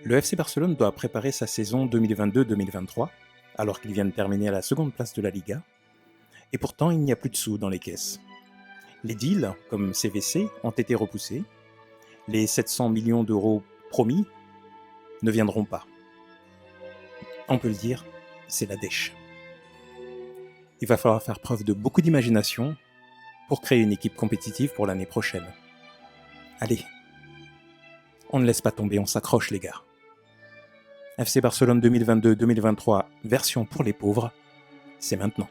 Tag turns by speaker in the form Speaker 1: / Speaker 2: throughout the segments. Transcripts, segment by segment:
Speaker 1: Le FC Barcelone doit préparer sa saison 2022-2023, alors qu'il vient de terminer à la seconde place de la Liga, et pourtant il n'y a plus de sous dans les caisses. Les deals, comme CVC, ont été repoussés, les 700 millions d'euros promis ne viendront pas. On peut le dire, c'est la dèche. Il va falloir faire preuve de beaucoup d'imagination pour créer une équipe compétitive pour l'année prochaine. Allez, on ne laisse pas tomber, on s'accroche les gars. FC Barcelone 2022-2023, version pour les pauvres, c'est maintenant.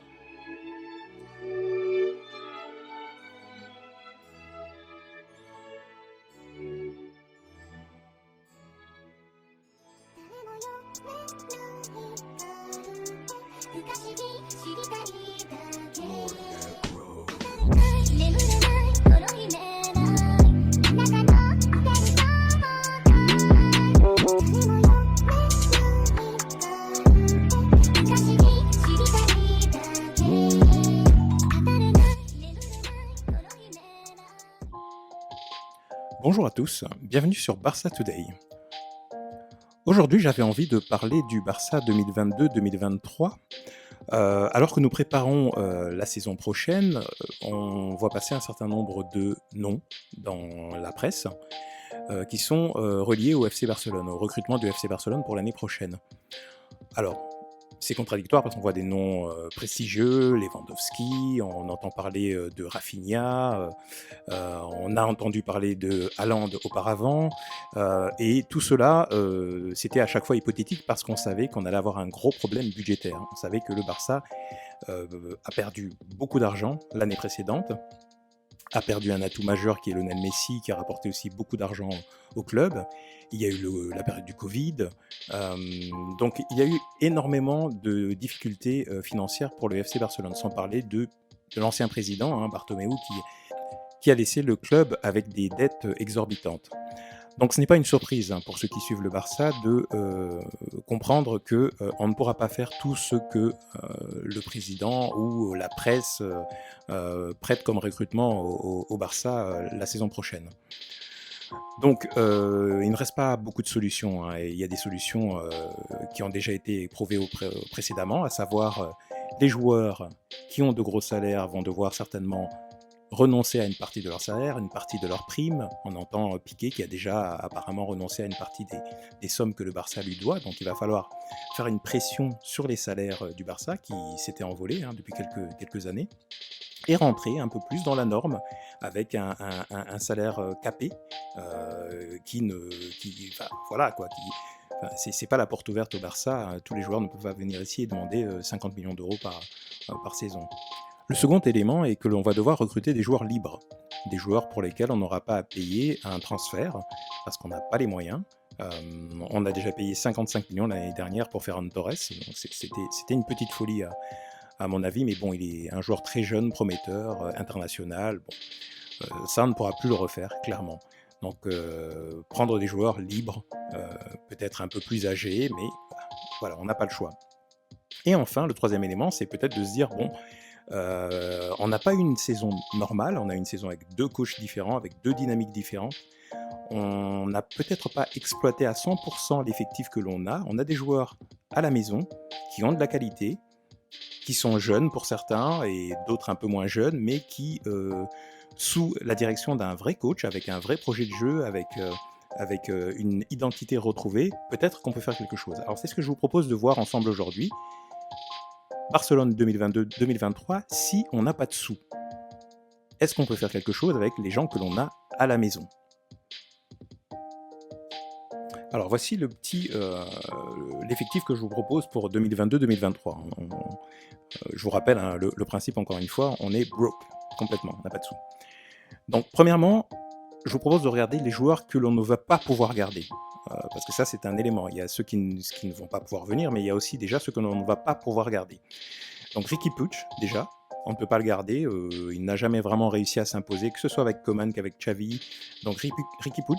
Speaker 1: Bonjour à tous, bienvenue sur Barça Today. Aujourd'hui, j'avais envie de parler du Barça 2022-2023. Alors que nous préparons la saison prochaine, on voit passer un certain nombre de noms dans la presse qui sont reliés au FC Barcelone, au recrutement du FC Barcelone pour l'année prochaine. Alors, c'est contradictoire parce qu'on voit des noms prestigieux, Lewandowski, on entend parler de Rafinha, on a entendu parler de Haaland auparavant, et tout cela, c'était à chaque fois hypothétique parce qu'on savait qu'on allait avoir un gros problème budgétaire. On savait que le Barça a perdu beaucoup d'argent l'année précédente, a perdu un atout majeur qui est Lionel Messi, qui a rapporté aussi beaucoup d'argent au club. Il y a eu la période du Covid. Donc il y a eu énormément de difficultés financières pour le FC Barcelone, sans parler de l'ancien président, Bartomeu, qui a laissé le club avec des dettes exorbitantes. Donc ce n'est pas une surprise pour ceux qui suivent le Barça de comprendre qu'on ne pourra pas faire tout ce que le président ou la presse prête comme recrutement au Barça la saison prochaine. Donc il ne reste pas beaucoup de solutions. Il y a des solutions qui ont déjà été éprouvées précédemment, à savoir les joueurs qui ont de gros salaires vont devoir certainement renoncer à une partie de leur salaire, une partie de leur prime. On entend Piqué qui a déjà apparemment renoncé à une partie des sommes que le Barça lui doit. Donc il va falloir faire une pression sur les salaires du Barça qui s'étaient envolés depuis quelques années et rentrer un peu plus dans la norme avec un salaire capé c'est pas la porte ouverte au Barça. Tous les joueurs ne peuvent pas venir ici et demander 50 millions d'euros par saison. Le second élément est que l'on va devoir recruter des joueurs libres, des joueurs pour lesquels on n'aura pas à payer un transfert, parce qu'on n'a pas les moyens. On a déjà payé 55 millions l'année dernière pour Ferran Torres, donc c'était une petite folie à mon avis, mais bon, il est un joueur très jeune, prometteur, international. Bon, ça, on ne pourra plus le refaire, clairement. Donc, prendre des joueurs libres, peut-être un peu plus âgés, mais voilà, on n'a pas le choix. Et enfin, le troisième élément, c'est peut-être de se dire, bon, on n'a pas eu une saison normale, on a une saison avec deux coachs différents, avec deux dynamiques différentes. On n'a peut-être pas exploité à 100% l'effectif que l'on a. On a des joueurs à la maison qui ont de la qualité, qui sont jeunes pour certains et d'autres un peu moins jeunes, mais qui, sous la direction d'un vrai coach, avec un vrai projet de jeu, avec une identité retrouvée, peut-être qu'on peut faire quelque chose. Alors c'est ce que je vous propose de voir ensemble aujourd'hui. Barcelone 2022-2023, si on n'a pas de sous, est-ce qu'on peut faire quelque chose avec les gens que l'on a à la maison ? Alors voici l'effectif que je vous propose pour 2022-2023. Je vous rappelle le principe encore une fois, on est broke complètement, on n'a pas de sous. Donc premièrement, je vous propose de regarder les joueurs que l'on ne va pas pouvoir garder. Parce que ça, c'est un élément. Il y a ceux qui ne vont pas pouvoir venir, mais il y a aussi déjà ceux que l'on ne va pas pouvoir garder. Donc Riqui Puig, déjà, on ne peut pas le garder. Il n'a jamais vraiment réussi à s'imposer, que ce soit avec Koeman qu'avec Xavi. Donc Riqui Puig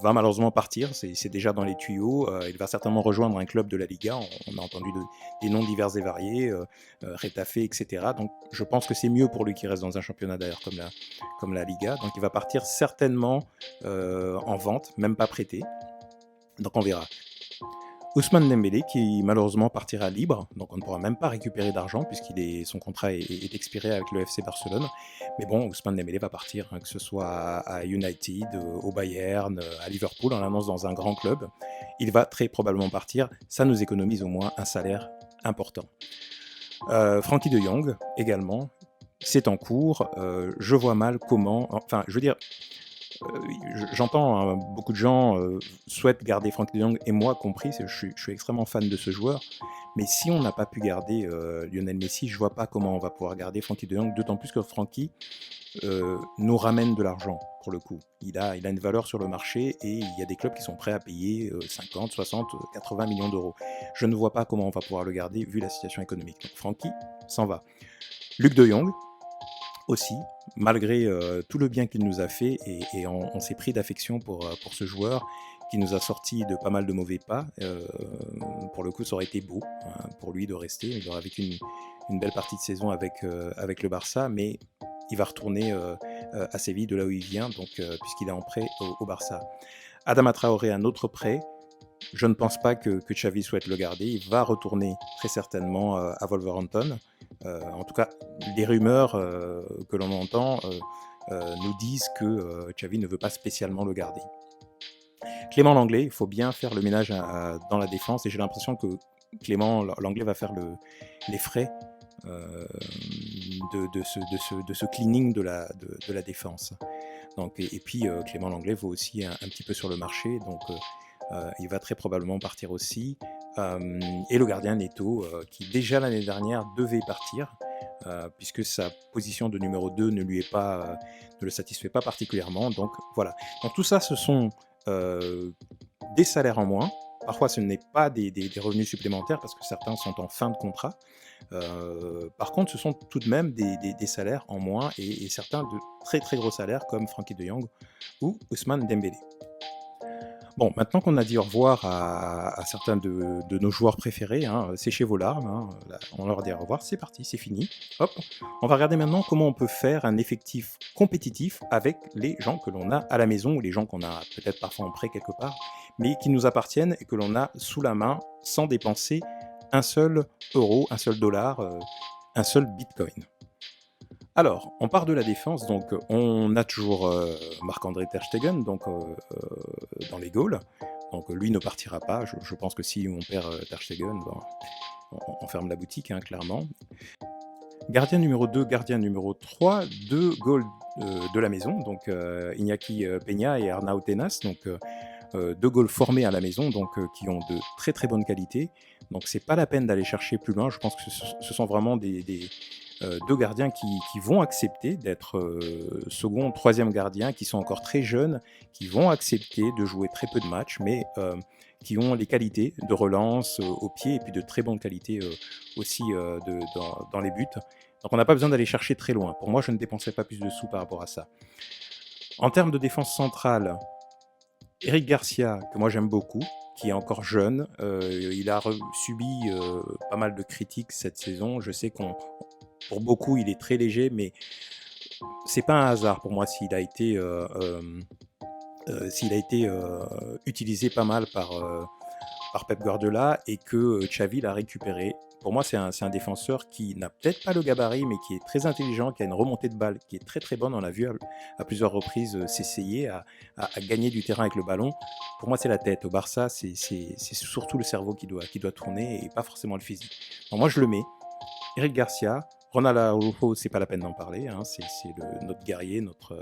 Speaker 1: va malheureusement partir, c'est déjà dans les tuyaux. Il va certainement rejoindre un club de la Liga. On a entendu des noms divers et variés, Retafe, etc. Donc je pense que c'est mieux pour lui qu'il reste dans un championnat d'ailleurs comme la Liga. Donc il va partir certainement en vente, même pas prêté. Donc on verra. Ousmane Dembélé qui malheureusement partira libre, donc on ne pourra même pas récupérer d'argent son contrat est expiré avec le FC Barcelone. Mais bon, Ousmane Dembélé va partir, hein, que ce soit à United, au Bayern, à Liverpool, on l'annonce dans un grand club. Il va très probablement partir, ça nous économise au moins un salaire important. Frenkie de Jong également, c'est en cours. Je vois mal comment, enfin je veux dire, j'entends beaucoup de gens souhaitent garder Frenkie de Jong, et moi compris, je suis extrêmement fan de ce joueur, mais si on n'a pas pu garder Lionel Messi, je vois pas comment on va pouvoir garder Frenkie de Jong, d'autant plus que Frenkie nous ramène de l'argent, pour le coup. Il a une valeur sur le marché, et il y a des clubs qui sont prêts à payer 50, 60, 80 millions d'euros. Je ne vois pas comment on va pouvoir le garder, vu la situation économique. Donc Frenkie s'en va. Luc de Jong, aussi, malgré tout le bien qu'il nous a fait, et on s'est pris d'affection pour ce joueur qui nous a sorti de pas mal de mauvais pas. Pour le coup, ça aurait été beau, hein, pour lui de rester. Il aurait vécu une belle partie de saison avec le Barça, mais il va retourner à Séville, de là où il vient, donc puisqu'il est en prêt au Barça. Adama Traoré, un autre prêt. Je ne pense pas que Xavi souhaite le garder. Il va retourner très certainement à Wolverhampton. En tout cas, les rumeurs que l'on entend nous disent que Xavi ne veut pas spécialement le garder. Clément Lenglet, il faut bien faire le ménage dans la défense, et j'ai l'impression que Clément Lenglet va faire les frais de ce cleaning de la défense. Donc, et puis Clément Lenglet vaut aussi un petit peu sur le marché, donc il va très probablement partir aussi. Et le gardien Neto, qui déjà l'année dernière devait partir, puisque sa position de numéro 2 ne le satisfait pas particulièrement. Donc voilà. Donc tout ça, ce sont des salaires en moins. Parfois, ce n'est pas des revenus supplémentaires, parce que certains sont en fin de contrat. Par contre, ce sont tout de même des salaires en moins, et certains de très très gros salaires, comme Frenkie de Jong ou Ousmane Dembélé. Bon, maintenant qu'on a dit au revoir à certains de nos joueurs préférés, hein, séchez vos larmes, hein, là, on leur dit au revoir, c'est parti, c'est fini. Hop, on va regarder maintenant comment on peut faire un effectif compétitif avec les gens que l'on a à la maison, ou les gens qu'on a peut-être parfois en prêt quelque part, mais qui nous appartiennent et que l'on a sous la main sans dépenser un seul euro, un seul dollar, un seul bitcoin. Alors, on part de la défense, donc on a toujours Marc-André Ter Stegen, donc, dans les goals. Donc lui ne partira pas. Je pense que si on perd Ter Stegen, bon, on ferme la boutique, hein, clairement. Gardien numéro 2, gardien numéro 3, deux goals de la maison, donc Iñaki Peña et Arnau Tenas, donc deux goals formés à la maison, donc qui ont de très très bonnes qualités. Donc c'est pas la peine d'aller chercher plus loin. Je pense que ce sont vraiment deux gardiens qui vont accepter d'être second, troisième gardien, qui sont encore très jeunes, qui vont accepter de jouer très peu de matchs, mais qui ont les qualités de relance au pied, et puis de très bonnes qualités aussi dans les buts. Donc on n'a pas besoin d'aller chercher très loin. Pour moi, je ne dépenserai pas plus de sous par rapport à ça. En termes de défense centrale, Eric Garcia, que moi j'aime beaucoup, qui est encore jeune, il a subi pas mal de critiques cette saison. Je sais pour beaucoup, il est très léger, mais c'est pas un hasard pour moi s'il a été utilisé pas mal par Pep Guardiola, et que Xavi l'a récupéré. Pour moi, c'est un défenseur qui n'a peut-être pas le gabarit, mais qui est très intelligent, qui a une remontée de balle qui est très très bonne. On l'a vu à plusieurs reprises s'essayer à gagner du terrain avec le ballon. Pour moi, c'est la tête. Au Barça, c'est surtout le cerveau qui doit tourner, et pas forcément le physique. Donc moi, je le mets. Eric Garcia, Ronald Araujo, c'est pas la peine d'en parler, hein, c'est notre guerrier, notre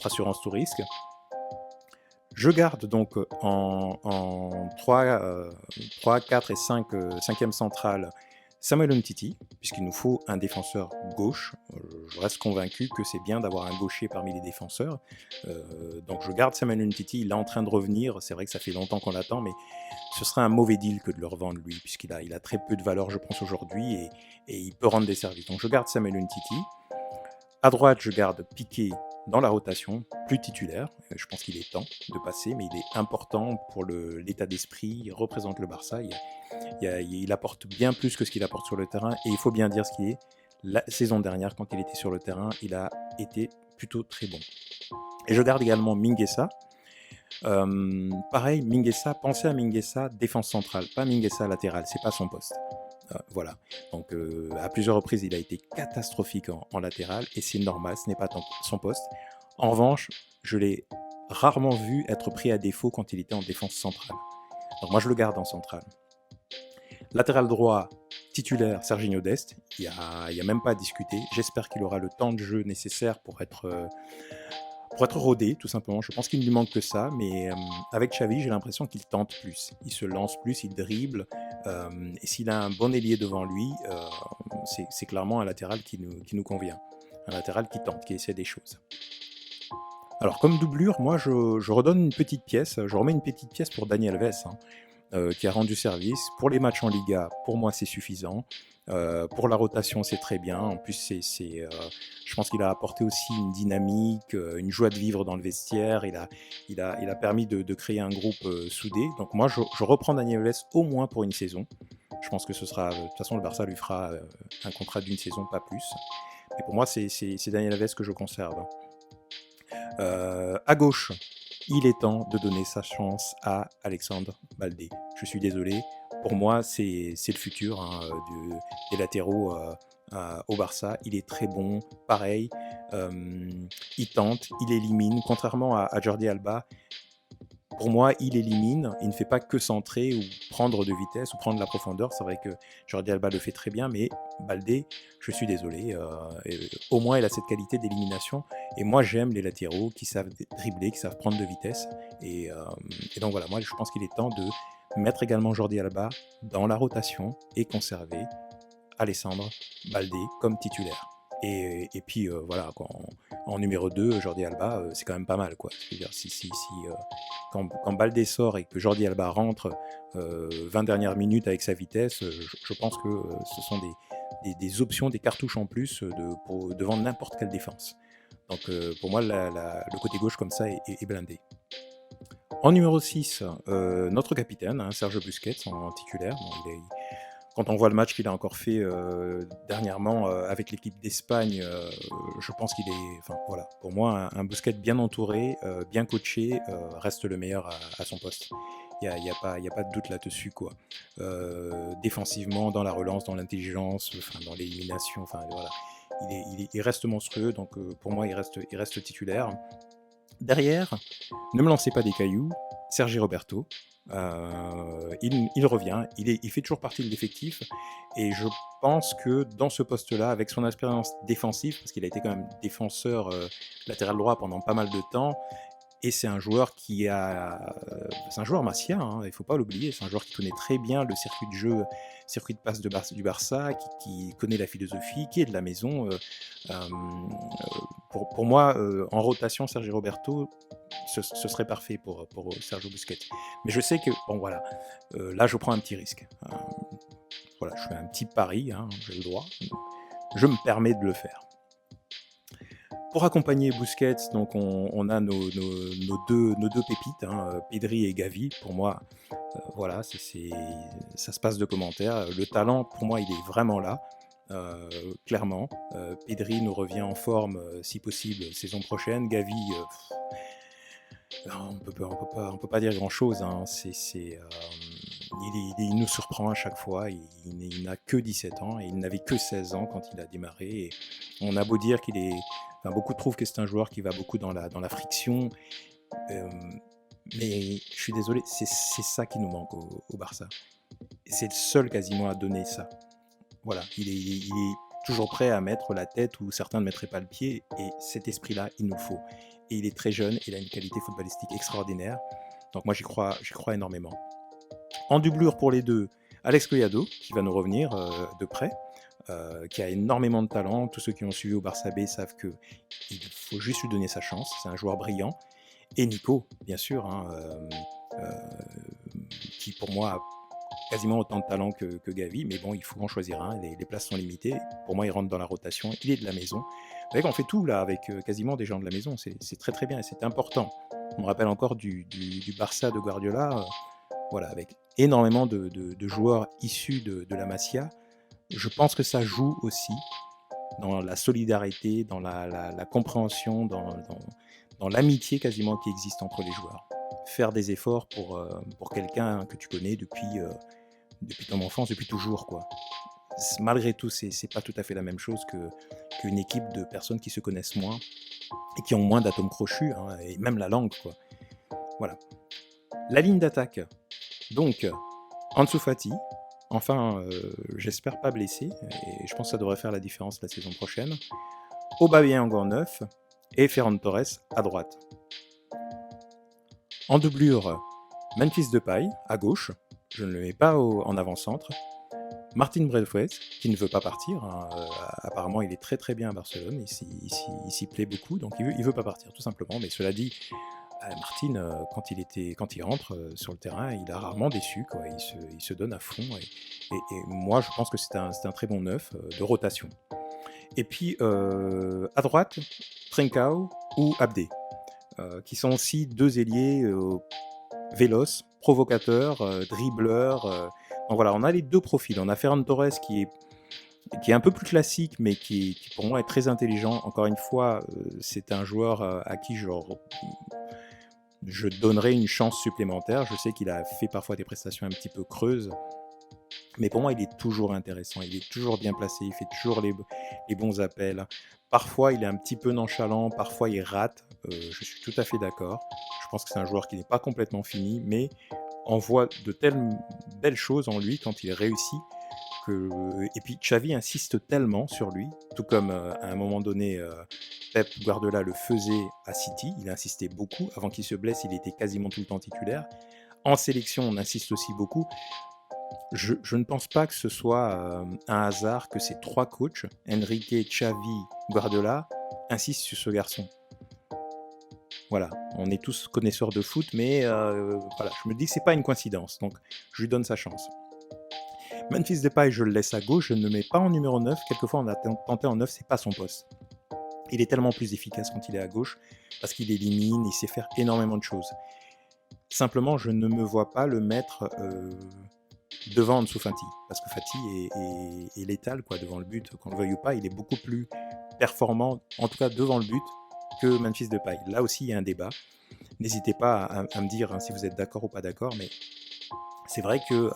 Speaker 1: assurance tout risque. Je garde donc en 3, 4 et 5e centrale Samuel Umtiti, puisqu'il nous faut un défenseur gauche. Je reste convaincu que c'est bien d'avoir un gaucher parmi les défenseurs. Donc je garde Samuel Umtiti, il est en train de revenir. C'est vrai que ça fait longtemps qu'on l'attend, mais ce serait un mauvais deal que de le revendre lui, puisqu'il a très peu de valeur, je pense, aujourd'hui, et il peut rendre des services. Donc je garde Samuel Umtiti. À droite, je garde Piqué dans la rotation, plus titulaire. Je pense qu'il est temps de passer, mais il est important pour l'état d'esprit. Il représente le Barça. Il apporte bien plus que ce qu'il apporte sur le terrain, et il faut bien dire ce qu'il est. La saison dernière, quand il était sur le terrain, il a été plutôt très bon. Et je garde également Mingueza. Pareil, Mingueza, pensez à Mingueza défense centrale, pas Mingueza latéral, c'est pas son poste. Voilà. Donc à plusieurs reprises, il a été catastrophique en latéral et c'est normal, ce n'est pas son poste. En revanche, je l'ai rarement vu être pris à défaut quand il était en défense centrale. Donc moi, je le garde en centrale. Latéral droit, titulaire, Serginho Dest. Il n'y a même pas à discuter. J'espère qu'il aura le temps de jeu nécessaire pour être rodé, tout simplement. Je pense qu'il ne lui manque que ça, mais avec Xavi, j'ai l'impression qu'il tente plus. Il se lance plus, il dribble. Et s'il a un bon ailier devant lui, c'est clairement un latéral qui nous convient. Un latéral qui tente, qui essaie des choses. Alors, comme doublure, moi, je redonne une petite pièce. Je remets une petite pièce pour Dani Alves, qui a rendu service. Pour les matchs en Liga, pour moi, c'est suffisant. Pour la rotation, c'est très bien. En plus, je pense qu'il a apporté aussi une dynamique, une joie de vivre dans le vestiaire. Il a permis de créer un groupe soudé. Donc moi, je reprends Dani Alves au moins pour une saison. Je pense que ce sera... De toute façon, le Barça lui fera un contrat d'une saison, pas plus. Mais pour moi, c'est Dani Alves que je conserve. À gauche, il est temps de donner sa chance à Alexandre Baldé. Je suis désolé, pour moi, c'est le futur des latéraux au Barça. Il est très bon, pareil, il tente, il élimine, contrairement à Jordi Alba. Pour moi, il élimine, il ne fait pas que centrer ou prendre de vitesse ou prendre de la profondeur. C'est vrai que Jordi Alba le fait très bien, mais Baldé, je suis désolé, au moins il a cette qualité d'élimination. Et moi, j'aime les latéraux qui savent dribbler, qui savent prendre de vitesse. Et donc voilà, moi je pense qu'il est temps de mettre également Jordi Alba dans la rotation et conserver Alessandre Baldé comme titulaire. Et puis voilà, en numéro 2, Jordi Alba, c'est quand même pas mal, quoi. Je veux dire, quand Baldé sort et que Jordi Alba rentre 20 dernières minutes avec sa vitesse, je pense que ce sont des options, des cartouches en plus devant n'importe quelle défense. Donc pour moi, le côté gauche comme ça est blindé. En numéro 6, notre capitaine, Sergio Busquets, en titulaire. Bon, quand on voit le match qu'il a encore fait dernièrement avec l'équipe d'Espagne, je pense qu'il est... Enfin voilà, pour moi, un Busquets bien entouré, bien coaché, reste le meilleur à son poste. Il n'y a pas de doute là-dessus, quoi. Défensivement, dans la relance, dans l'intelligence, dans l'élimination, voilà. Il reste monstrueux, donc pour moi, il reste titulaire. Derrière, ne me lancez pas des cailloux, Sergi Roberto. Il revient, il fait toujours partie de l'effectif, et je pense que dans ce poste-là, avec son expérience défensive, parce qu'il a été quand même défenseur latéral droit pendant pas mal de temps, et c'est un joueur c'est un joueur Masia, il ne faut pas l'oublier, c'est un joueur qui connaît très bien le circuit de jeu, circuit de passe du Barça, qui connaît la philosophie, qui est de la maison. Pour moi, en rotation, Sergi Roberto, ce serait parfait pour Sergio Busquets. Mais je sais que, bon voilà, là je prends un petit risque. Voilà, je fais un petit pari, j'ai le droit. Je me permets de le faire. Pour accompagner Busquets, donc on a nos deux pépites, Pedri et Gavi. Pour moi, voilà, ça se passe de commentaires. Le talent, pour moi, il est vraiment là, clairement. Pedri nous revient en forme, si possible, saison prochaine. Gavi, on peut pas dire grand-chose. Il nous surprend à chaque fois. Il n'a que 17 ans et il n'avait que 16 ans quand il a démarré. Et on a beau dire qu'il est... beaucoup trouvent que c'est un joueur qui va beaucoup dans la friction. Mais je suis désolé, c'est ça qui nous manque au Barça. C'est le seul quasiment à donner ça. Voilà, il est toujours prêt à mettre la tête où certains ne mettraient pas le pied. Et cet esprit-là, il nous faut. Et il est très jeune, il a une qualité footballistique extraordinaire. Donc moi, j'y crois énormément. En doublure pour les deux, Alex Collado, qui va nous revenir de près. Qui a énormément de talent. Tous ceux qui ont suivi au Barça B savent qu'il faut juste lui donner sa chance. C'est un joueur brillant. Et Nico, bien sûr, qui pour moi a quasiment autant de talent que Gavi, mais bon, il faut en choisir un. Les places sont limitées. Pour moi, il rentre dans la rotation. Il est de la maison. Vous voyez qu'on fait tout là avec quasiment des gens de la maison. C'est très très bien et c'est important. On me rappelle encore du Barça de Guardiola, voilà, avec énormément de joueurs issus de la Masia. Je pense que ça joue aussi dans la solidarité, dans la compréhension, dans l'amitié quasiment qui existe entre les joueurs. faire des efforts pour quelqu'un que tu connais depuis ton enfance, depuis toujours, quoi. Malgré tout, c'est pas tout à fait la même chose qu'une équipe de personnes qui se connaissent moins et qui ont moins d'atomes crochus, hein, et même la langue, quoi. Voilà. La ligne d'attaque. Donc, Ansu Fati, enfin, j'espère pas blessé, et je pense que ça devrait faire la différence la saison prochaine. Aubameyang en 9 et Ferran Torres à droite. En doublure, Memphis Depay à gauche, je ne le mets pas en avant-centre. Martin Braithwaite, qui ne veut pas partir, hein, apparemment il est très très bien à Barcelone, il s'y plaît beaucoup, donc il veut pas partir tout simplement, mais cela dit, Martin, quand il rentre sur le terrain, il a rarement déçu, quoi. Il se donne à fond, et moi je pense que c'est un très bon neuf de rotation. Et puis à droite, Trincao ou Abdé, qui sont aussi deux ailiers véloces, provocateurs, dribbleurs. Donc voilà, on a les deux profils. On a Ferran Torres qui est un peu plus classique, mais qui pour moi est très intelligent. Encore une fois, c'est un joueur à qui je donnerais une chance supplémentaire. Je sais qu'il a fait parfois des prestations un petit peu creuses, mais pour moi, il est toujours intéressant. Il est toujours bien placé, il fait toujours les bons appels. Parfois, il est un petit peu nonchalant, parfois il rate. Je suis tout à fait d'accord. Je pense que c'est un joueur qui n'est pas complètement fini, mais on voit de telles belles choses en lui quand il réussit. Et puis Xavi insiste tellement sur lui, tout comme à un moment donné Pep Guardiola le faisait à City, il insistait beaucoup, avant qu'il se blesse il était quasiment tout le temps titulaire. En sélection on insiste aussi beaucoup. Je ne pense pas que ce soit un hasard que ces trois coachs, Enrique, Xavi, Guardiola, insistent sur ce garçon. Voilà, on est tous connaisseurs de foot, mais voilà, je me dis que c'est pas une coïncidence, donc je lui donne sa chance. Memphis Depay, je le laisse à gauche, je ne le mets pas en numéro 9. Quelquefois, on a tenté en 9, c'est pas son poste. Il est tellement plus efficace quand il est à gauche, parce qu'il élimine, il sait faire énormément de choses. Simplement, je ne me vois pas le mettre devant Ansu Fati, parce que Fati est létal, quoi, devant le but, qu'on le veuille ou pas, il est beaucoup plus performant, en tout cas devant le but, que Memphis Depay. Là aussi, il y a un débat. N'hésitez pas à me dire si vous êtes d'accord ou pas d'accord, mais c'est vrai que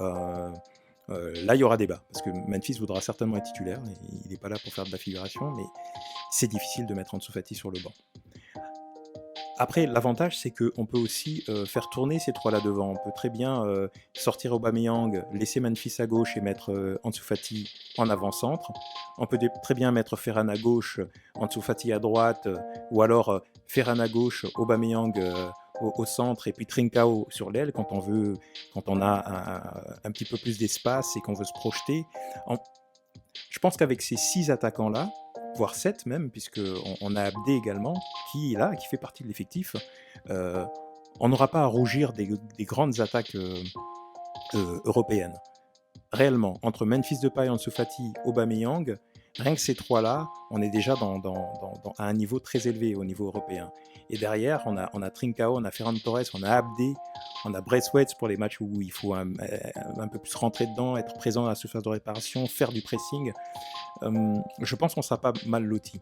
Speaker 1: là, il y aura débat, parce que Memphis voudra certainement être titulaire, il n'est pas là pour faire de la figuration, mais c'est difficile de mettre Ansu Fati sur le banc. Après, l'avantage, c'est qu'on peut aussi faire tourner ces trois-là devant. On peut très bien sortir Aubameyang, laisser Memphis à gauche et mettre Ansu Fati en avant-centre. On peut très bien mettre Ferran à gauche, Ansu Fati à droite, ou alors Ferran à gauche, Aubameyang au centre, et puis Trincao sur l'aile quand on a un petit peu plus d'espace et qu'on veut se projeter. Je pense qu'avec ces 6 attaquants-là, voire 7 même, puisqu'on a Abdé également, qui fait partie de l'effectif, on n'aura pas à rougir des grandes attaques européennes. Réellement, entre Memphis Depay, Ansu Fati, Aubameyang, rien que ces trois-là, on est déjà à un niveau très élevé au niveau européen. Et derrière, on a Trincao, on a Ferran Torres, on a Abdé, on a Braithwaite pour les matchs où il faut un peu plus rentrer dedans, être présent à la surface de réparation, faire du pressing. Je pense qu'on sera pas mal loti.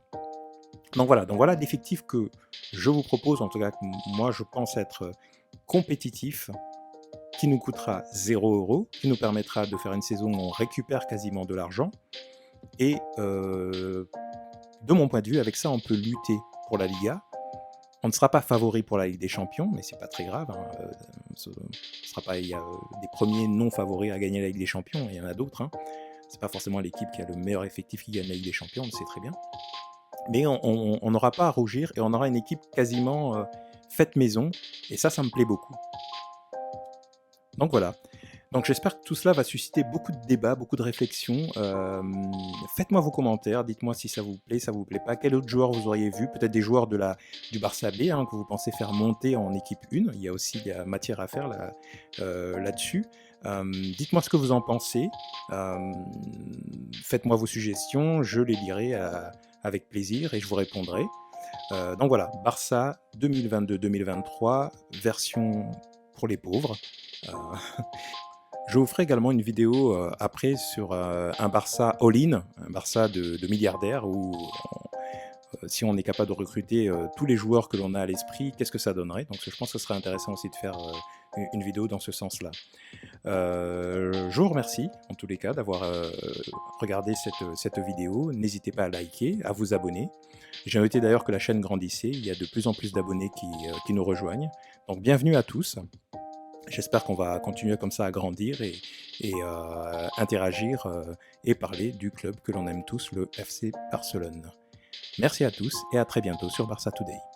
Speaker 1: Donc voilà l'effectif que je vous propose, en tout cas moi je pense être compétitif, qui nous coûtera 0 €, qui nous permettra de faire une saison où on récupère quasiment de l'argent. Et de mon point de vue, avec ça, on peut lutter pour la Liga. On ne sera pas favori pour la Ligue des Champions, mais c'est pas très grave. Il y a des premiers non favoris à gagner la Ligue des Champions, et il y en a d'autres. C'est pas forcément l'équipe qui a le meilleur effectif qui gagne la Ligue des Champions, on le sait très bien. Mais on n'aura pas à rougir, et on aura une équipe quasiment faite maison, et ça me plaît beaucoup. Donc voilà. Donc j'espère que tout cela va susciter beaucoup de débats, beaucoup de réflexions. Faites-moi vos commentaires, dites-moi si ça vous plaît pas. Quel autre joueur vous auriez vu? Peut-être des joueurs du Barça B que vous pensez faire monter en équipe 1. Il y a aussi de la matière à faire là-dessus. Dites-moi ce que vous en pensez. Faites-moi vos suggestions, je les lirai avec plaisir et je vous répondrai. Donc voilà, Barça 2022-2023, version pour les pauvres. Je vous ferai également une vidéo après sur un Barça all-in, un Barça de milliardaires où si on est capable de recruter tous les joueurs que l'on a à l'esprit, qu'est-ce que ça donnerait? Donc je pense que ce serait intéressant aussi de faire une vidéo dans ce sens-là. Je vous remercie en tous les cas d'avoir regardé cette vidéo. N'hésitez pas à liker, à vous abonner. J'ai noté d'ailleurs que la chaîne grandissait, il y a de plus en plus d'abonnés qui nous rejoignent. Donc bienvenue à tous. J'espère qu'on va continuer comme ça à grandir et interagir et parler du club que l'on aime tous, le FC Barcelone. Merci à tous et à très bientôt sur Barça Today.